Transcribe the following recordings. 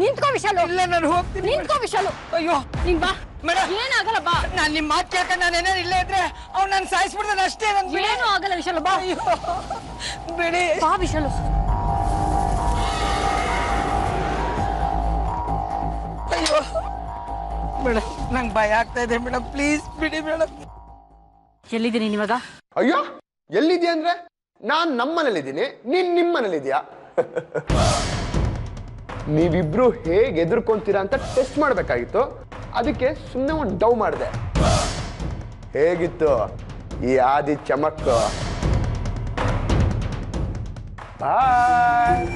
ನಿಂತ್ಕೋ ವಿಶಾಲು. ಇಲ್ಲ ನಾನು ಹೋಗ್ತೀನಿ. ನಿಂತ್ಕೋ ವಿಶಾಲು. ಅಯ್ಯೋ ನೀನ್ ಬಾ. ಮೇಡಮ್ ಏನಾಗಲ್ಲ ಬಾ. ನಾನು ನಿಮ್ಮ ಮಾತು ಕೇಳ್ಕೊಂಡು ನಾನು ಏನಾರು ಇಲ್ಲೇ ಇದ್ರೆ ಅವ್ನು ನಾನು ಸಾಯಿಸ್ಬಿಡ್ತಾನೆ ಅಷ್ಟೇ. ನನ್ಗೆ ಏನೂ ಆಗಲ್ಲ ವಿಶಾಲು ಬಾ. ಅಯ್ಯೋ ಬಿಡಿ. ಬಾ ವಿಶಾಲು. ಅಯ್ಯೋ ಮೇಡಮ್ ನಂಗೆ ಭಯ ಆಗ್ತಾ ಇದೆ ಮೇಡಮ್, ಪ್ಲೀಸ್ ಬಿಡಿ ಮೇಡಮ್. ಎಲ್ಲಿದ್ದೀನಿ ಇವಾಗ? ಅಯ್ಯೋ ಎಲ್ಲಿದ್ಯಾ ಅಂದ್ರೆ ನಾನ್ ನಮ್ಮನೇಲಿದ್ದೀನಿ, ನೀನ್ ನಿಮ್ಮ ಮನೇಲಿದ್ಯಾ? ನೀವಿಬ್ರು ಹೇಗೆ ಎದುರ್ಕೊಂತೀರಾ ಅಂತ ಟೆಸ್ಟ್ ಮಾಡ್ಬೇಕಾಗಿತ್ತು, ಅದಕ್ಕೆ ಸುಮ್ಮನೆ ಒಂದು ಡೌ ಮಾಡಿದೆ. ಹೇಗಿತ್ತು ಈ ಆದಿ ಚಮಕ್? ಬಾಯ್.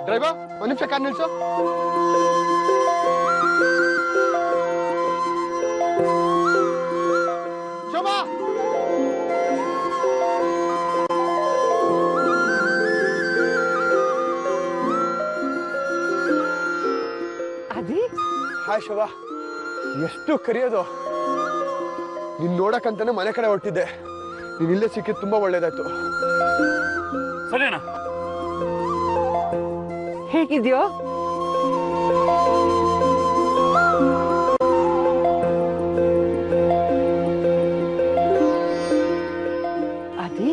ಡ್ರೈವರ್ ಒಂದು ನಿಮಿಷ ಕಾರ್ ನಿಲ್ಸು. ಶೋಭಾ ಅದಿ ಹಾಯ್ ಶೋಭಾ, ಎಷ್ಟು ಕರೆಯೋದು. ನೀನ್ ನೋಡಕ್ಕಂತಾನೆ ಮನೆ ಕಡೆ ಹೊರಟಿದ್ದೆ, ನೀನ್ ಇಲ್ಲೇ ಸಿಕ್ಕಿದ್ ತುಂಬಾ ಒಳ್ಳೇದಾಯ್ತು. ಸರಿ ಅಣ್ಣ. ಹೇಗಿದ್ಯೋ? ಅದಿ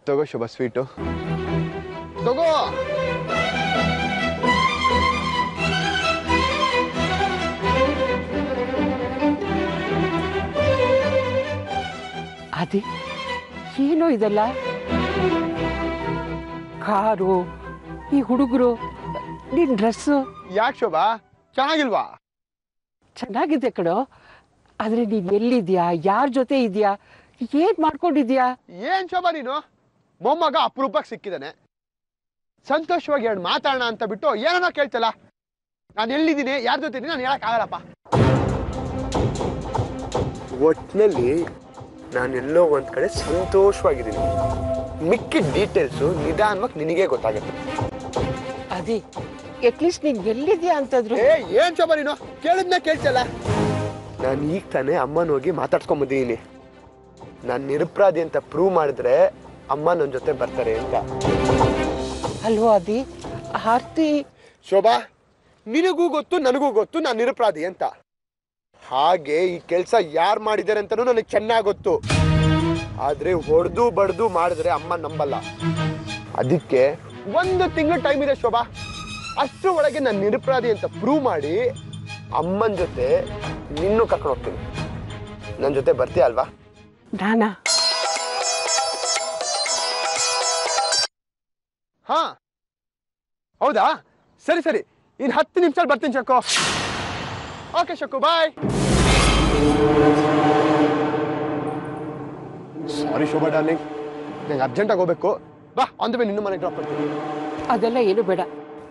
ತಗೋ ಶೋಭಾ ಸ್ವೀಟು ತಗೋ. ಅದೇ ಏನೋ ಇದೆಲ್ಲ, ಕಾರು, ಈ ಹುಡುಗರು, ನಿನ್ ಡ್ರೆಸ್ಸು. ಯಾಕೆ ಶೋಭಾ ಚೆನ್ನಾಗಿಲ್ವಾ? ಚೆನ್ನಾಗಿದೆ ಕಣೋ, ಆದ್ರೆ ನೀನ್ ಎಲ್ಲಿದ್ಯಾ, ಯಾರ ಜೊತೆ ಇದ್ಯಾ, ಏನ್ ಮಾಡ್ಕೊಂಡಿದ್ಯಾ? ಏನ್ ಶೋಭಾ ನೀನು, ಮೊಮ್ಮಗ ಅಪರೂಪಕ್ಕೆ ಸಿಕ್ಕಿದಾನೆ, ಸಂತೋಷವಾಗಿ ಎರಡು ಮಾತಾಡೋಣ ಅಂತ ಬಿಟ್ಟು ಏನೋ ಕೇಳ್ತಲ್ಲ. ನಾನು ಎಲ್ಲಿದ್ದೀನಿ, ಯಾರ ಜೊತೆ ಇದ್ದೀನಿ, ನಾನು ಹೇಳಕ್ ಆಗಲ್ಲಪ್ಪ. ಒಟ್ಟಿನಲ್ಲಿ ನಾನೆಲ್ಲೋ ಒಂದ್ ಕಡೆ ಸಂತೋಷವಾಗಿದ್ದೀನಿ. ಮಿಕ್ಕಿದ ಡೀಟೇಲ್ಸು ನಿಧಾನವಾಗಿ ನಿನಗೆ ಗೊತ್ತಾಗುತ್ತೆ. ಅದೇ ಅಟ್ಲೀಸ್ಟ್ ನೀನ್ ಎಲ್ಲಿದ್ಯಾ ಅಂತಂದ್ರು. ಏನ್ ಶೋಭಾ ನೀನು ಕೇಳಿದ್ನ ಕೇಳ್ತಲ್ಲ. ನಾನು ಈಗ ತಾನೇ ಅಮ್ಮನ ಹೋಗಿ ಮಾತಾಡ್ಸ್ಕೊಂಡ್ ಬಂದಿದ್ದೀನಿ. ನಾನು ನಿರಪರಾಧಿ ಅಂತ ಪ್ರೂವ್ ಮಾಡಿದ್ರೆ ಅಮ್ಮ ನನ್ನ ಜೊತೆ ಬರ್ತಾರೆ ಅಂತ. ಅಲ್ವೋ ಅದಿ, ಆರ್ತಿ. ಶೋಭಾ ನಿನಗೂ ಗೊತ್ತು ನನಗೂ ಗೊತ್ತು ನಾನು ನಿರಪರಾಧಿ ಅಂತ. ಹಾಗೆ ಈ ಕೆಲಸ ಯಾರು ಮಾಡಿದ್ದಾರೆ ಅಂತನೂ ನನಗೆ ಚೆನ್ನಾಗಿ ಗೊತ್ತು. ಆದ್ರೆ ಹೊಡೆದು ಬಡ್ದು ಮಾಡಿದ್ರೆ ಅಮ್ಮ ನಂಬಲ್ಲ. ಅದಕ್ಕೆ 1 ತಿಂಗಳು ಟೈಮ್ ಇದೆ ಶೋಭಾ. ಅಷ್ಟರ ಒಳಗೆ ನಾನು ನಿರಪರಾಧಿ ಅಂತ ಪ್ರೂವ್ ಮಾಡಿ ಅಮ್ಮನ ಜೊತೆ ನಿನ್ನೂ ಕರ್ಕೊಂಡು ಹೋಗ್ತೀನಿ. ನನ್ನ ಜೊತೆ ಬರ್ತೀಯ ಅಲ್ವಾ? ನಾನಾ? ಹಾ ಹೌದಾ, ಸರಿ ಸರಿ, ಇನ್ನು 10 ನಿಮಿಷದಲ್ಲಿ ಬರ್ತೀನಿ ಶಕ್ಕು. ಓಕೆ ಶಕ್ಕು, ಬಾಯ್. ಸಾರಿ ಶೋಭಾ ಡಾರ್ಲಿಂಗ್, ನಂಗೆ ಅರ್ಜೆಂಟಾಗಿ ಹೋಗ್ಬೇಕು. ಬಾ, ಆನ್ ದ ವೇ ನಿನ್ನ ಮನೆಗೆ ಡ್ರಾಪ್ ಮಾಡ್ತೀನಿ. ಅದೆಲ್ಲ ಏನು ಬೇಡ,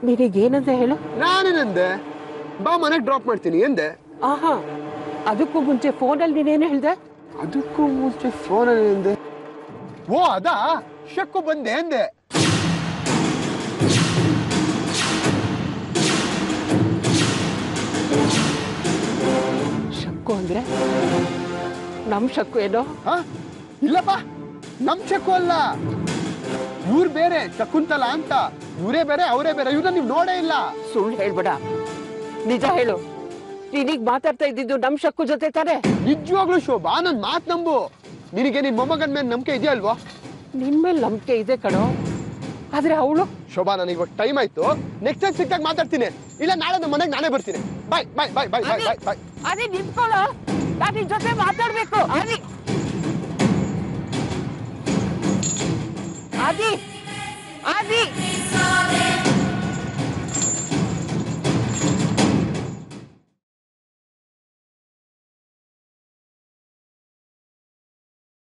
ನಿನಗೇನಂತ ಹೇಳು. ನಾನೇನಂದೆ? ಬಾ ಮನೆಗೆ ಡ್ರಾಪ್ ಮಾಡ್ತೀನಿ ಎಂದೆ. ಆಹಾ, ಅದಕ್ಕೂ ಮುಂಚೆ ಫೋನಲ್ಲಿ ನೀನೇನು ಹೇಳ್ದೆ? ಅದಕ್ಕೂ ಮುಂಚೆ ಫೋನಲ್ಲಿ ಎಂದೆ? ಓ ಅದಾ, ಶಕ್ಕು ಬಂದೆ ಎಂದೆ. ಶಕ್ಕು ಅಂದ್ರೆ ನಮ್ ಶಕ್ಕು ಏನೋ? ಇಲ್ಲಪ್ಪ, ನಮ್ ಶಕ್ಕು ಅಲ್ಲ, ಇವ್ರು ಬೇರೆ, ಶಕುಂತಲಾ ಅಂತ. ಇವರೇ ಬೇರೆ ಅವರೇ ಬೇರೆ, ಇವ್ರನ್ನ ನೀವು ನೋಡೇ ಇಲ್ಲ. ಸುಳ್ಳು ಹೇಳ್ಬೇಡ, ನಿಜ ಹೇಳು. ನೀನೀಗ ಮಾತಾಡ್ತಾ ಇದ್ದಿದ್ದು ನಮ್ ಶಕ್ಕು ಜೊತೆ ತಾನೆ? ನಿಜವಾಗ್ಲೂ ಶೋಭಾ, ನನ್ ಮಾತ್ ನಂಬು. ನಿನಗೆ ನಿನ್ ಮೊಮ್ಮಗನ ಮೇಲೆ ನಂಬಿಕೆ ಇದೆಯಾ ಅಲ್ವಾ? ನಿನ್ ಮೇಲೆ ನಂಬಿಕೆ ಇದೆ ಕಣೋ, ಆದ್ರೆ ಅವಳು. ಶೋಭಾ, ನನಗೆ ಇವಾಗ ಟೈಮ್ ಆಯ್ತು, ನೆಕ್ಸ್ಟ್ ಟೈಮ್ ಸಿಕ್ಕಾಗ ಮಾತಾಡ್ತೀನಿ. ಇಲ್ಲ ನಾಳೆ ನಮ್ಮ ಮನೆಗೆ ನಾನೇ ಬರ್ತೀನಿ. ಬಾಯ್ ಬಾಯ್ ಬಾಯ್ ಬಾಯ್ ಬಾಯ್ ಬಾಯ್ ಬಾಯ್. ಅದೇ ನಿಂತ್ಕೊಳ್ಳೋ, ನಾನು ನಿನ್ ಜೊತೆ ಮಾತಾಡ್ಬೇಕು. ಆದಿ ಆದಿ ಆದಿ